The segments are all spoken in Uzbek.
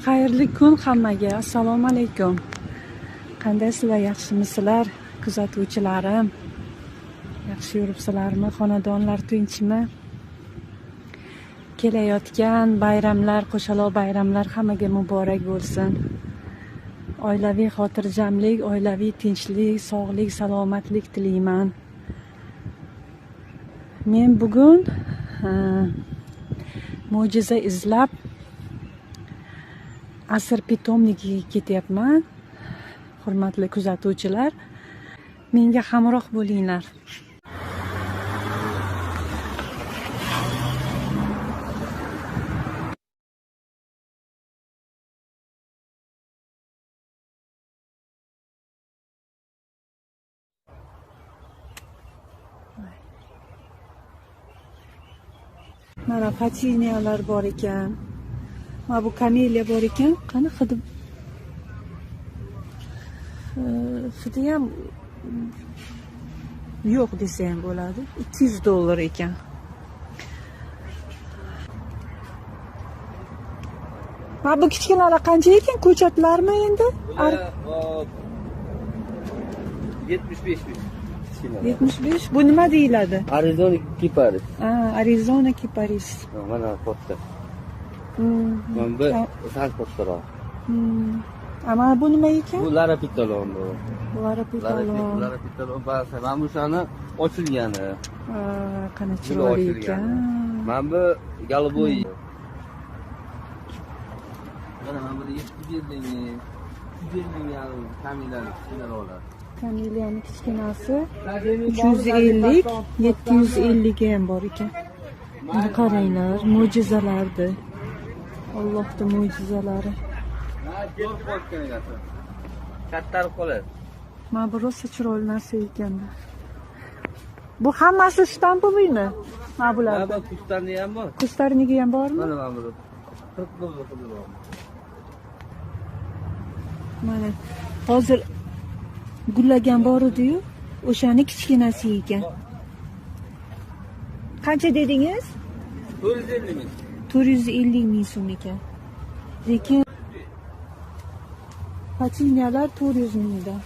Xayrli kun hammaga. Assalomu alaykum. Qandaysizlar, yaxshimisizlar kuzatuvchilarim? Yaxshi yuribsizlarmi? Xonadonlar tinchmi? Kelayotgan bayramlar, qo'shaloq bayramlar hammaga muborak bo'lsin. Oilaviy xotirjamlik, oilaviy tinchlik, sog'lik, salomatlik tilayman. Men bugun mo'jiza izlab asr pitomnikiga ketyapman. Hurmatli kuzatuvchilar, menga hamroh bo'linglar. Mana petuniyalar bor ekan. Mana bu kameliya bor ekan. Qani hidi? Hidi ham yo'q desa ham bo'ladi. $200 ekan. Mana bu kichkinalar qancha ekan? Ko'chatlarmi endi? 75. 75. Bu nima deyiladi? Arizona kiparis. Arizona kiparis. Mana katta. Mana bu sal kattaroq. Mana bu nima ekan? Bu larapitolon bu. Larapitolon. Larapitolon ba'zi. Mana bu shani ochilgani. Qani chiroyli ekan. Mana bu galoboy. Mana bu 700 kamilani kichkinaroqlar. Kameliyaning kichkinasi 350, 750 ham bor ekan. Mana qaranglar, mo'jizalardi. Allohning mo'jizalari. Kattarib qoladi. Mana bu rosa chiroyli narsa ekan. Bu hammasi shtampimi? Mana bular. Mana bu kustarni ham bor. Kustarnigi ham bormi? Mana bu. 40 dollar qilib. Mana hozir gullagan bor edi-yu, o'shani kichkinasi ekan. Qancha dedingiz? 450 ming. 450 ming so'm ekan. Lekin petuniyalar 400 mingda.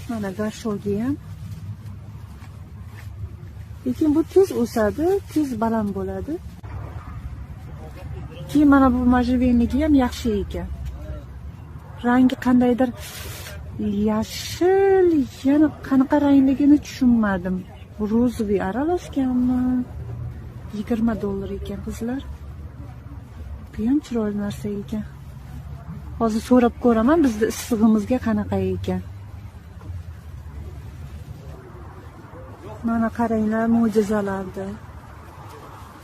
Mana gashogi ham. Lekin bu tez o'sadi, tez baland bo'ladi. Keyin mana bu majvenligi ham yaxshi ekan. Rangi qandaydir yashil, yana qanaqa rangligini tushunmadim. Bu rozoviy aralashganmi? $20 ekan qizlar. Bu ham chiroyli narsa ekan. Hozir so'rab ko'raman, bizda issig'imizga qanaqa ekan. Mana qaranglar, mo'jizalarda.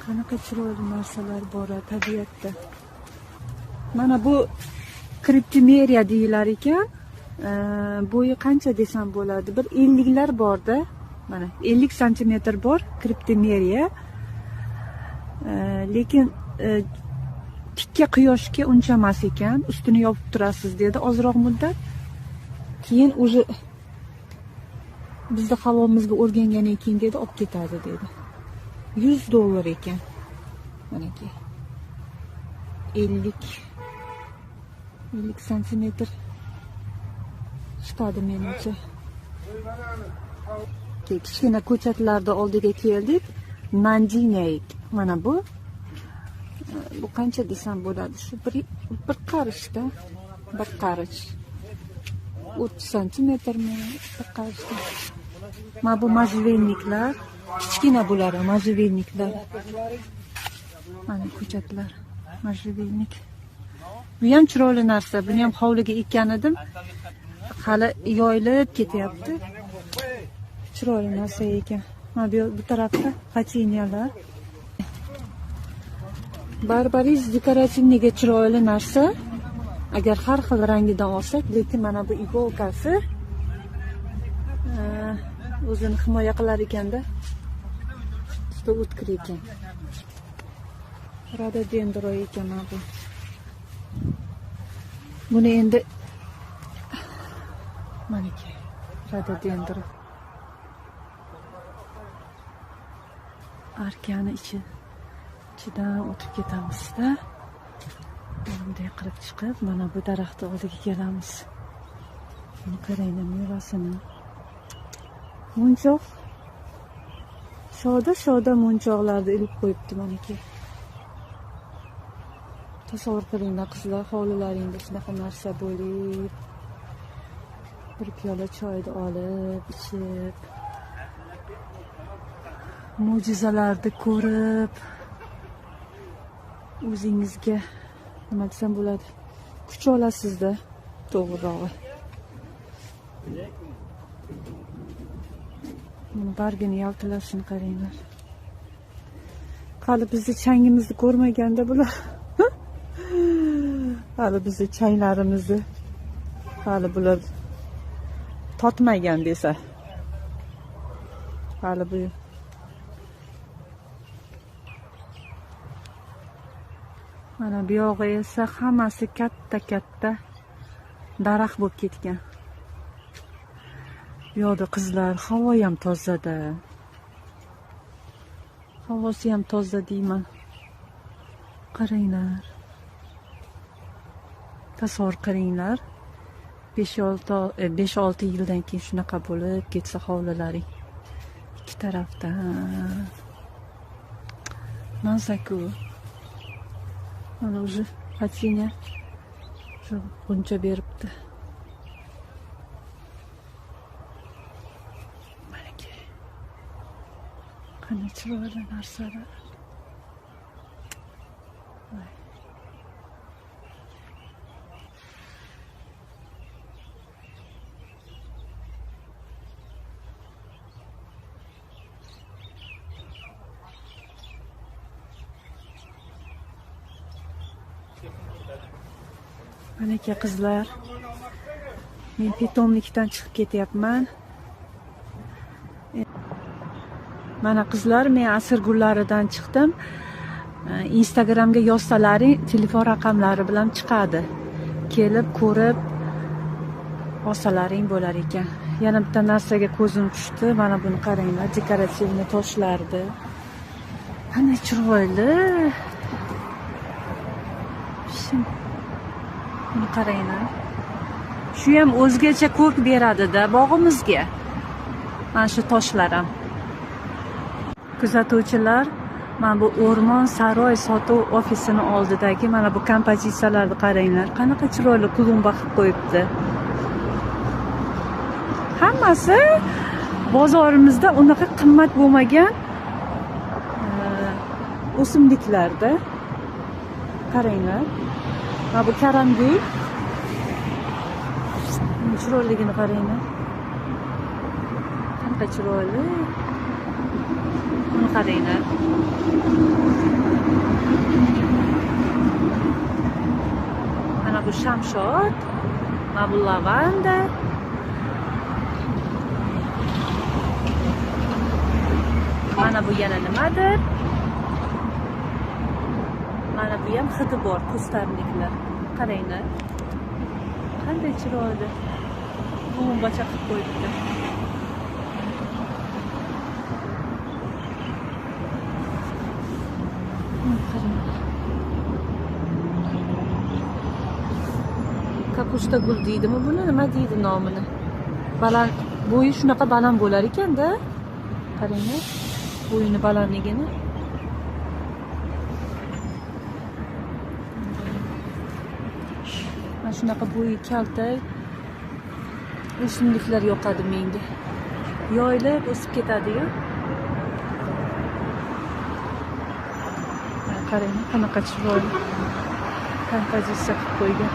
Qanaqa chiroyli narsalar bor tabiatda. Mana bu kriptimeriya deyilar ekan. Bo'yi qancha desam bo'ladi? Bir 50lar borda. Mana 50 cm bor kriptimeriya. Lekin tikka quyoshga uncha emas ekan. Ustini yopib turasiz dedi ozroq muddat. Keyin o'zi bizda havomizga o'rgangandan keyin dedi olib ketadi dedi. $100 ekan. Manaki 50 cm chiqadi menimcha. Kichkina ko'chatlarda oldiga keldik. Nanjineyk. Mana bu. Bu qancha desam bo'ladi? Shu bir qarishda, bir qarish. 30 cm-mi? Bir qarishda. Mana bu majvenniklar. Kichkina bular, majvenniklar. Mana ko'chatlar. Majvennik. Bu ham chiroyli narsa. Buni ham hovliga ekkan edim. Hali yoyilib ketyapti. Chiroyli narsa ekan. Mana bu tarafda petuniyalar. Barbaris dekorativniga chiroyli narsa. Agar har xil rangidan olsak, lekin mana bu iголкasi o'zini himoya qilar ekanda. Juda o'tkir ekan. Rododendro ekan mana bu. Buni endi maniki rododendro. Arkani ichidan o'tib ketamizda. bunday qilib chiqib, mana bu daraxtni oldiga kelamiz. Buni qaranglar mevasini. Munchoq. Shoda munchoqlarni ilib qo'yibdi maniki. Tasavvur qilinglar qizlar, hovlilaringda shunaqa narsa bo'lib, bir piyola choyni olib, ichib, mo'jizalarni ko'rib, o'zingizga nima desam bo'ladi, kuch olasizda, to'g'rirog'i. Bargini yaltilashini qaranglar. Hali bizni changimizni ko'rmaganda bular. Hali bizni changlarimizni hali bular totmagan desa. Hali bu mana bu yog'i esa hammasi katta daraxt bo'lib ketgan. Bu yoqda qizlar, havo ham tozada. Havosi ham toza deyman. Qaranglar. Tasavvur qilinglar. 5-6 yildan keyin shunaqa bo'lib ketsa hovlilaring. Ikki tarafdan. Mazaku. Mana уже Patinya shu buncha beribdi. Maniki. Qanday chiroyli narsalar. Manaka qizlar, men pitomlikdan chiqib ketyapman. Mana qizlar, men asr gullaridan chiqdim. Instagramga yozsalaring, telefon raqamlari bilan chiqadi. Kelib ko'rib olsalaring bo'lar ekan. Yana bitta narsaga ko'zim tushdi. Mana buni qaranglar, dekorativni toshlardi. Qanday chiroyli. Buni qaranglar. Shu ham o'zgacha ko'rk beradi-da bog'imizga. Mana shu toshlar ham. Kuzatuvchilar, mana bu O'rmon saroy sotuv ofisini oldidagi mana bu kompozitsiyalarni qaranglar. Qanaqa chiroyli klumba qilib qo'yibdi. Hammasi bozorimizda unaqa qimmat bo'lmagan o'simliklarda. Qaranglar. Mana bu karamgul. Chiroyligini qaranglar. Qanaqa chiroyli. Buni qaranglar. Mana bu shamshod, mana bu lavanda. Mana bu yana nimadir? Mana bu ham hidi bor, kustarliklar. Qaranglar. Qanday chiroyli. Bombacha qilib qo'yibdi. Kapushta gul deydimi buni? Nima deydi nomini? Baland, bo'yi shunaqa baland bo'lar ekan-da. Qaranglar. Bo'yini balandligini. Mana shunaqa bo'yi kaltak o'simliklar yoqadi menga. Yoylab o'sib ketadi-yu. Qarang, qanaqa chiroyli kompozitsiya qilib qo'ygan.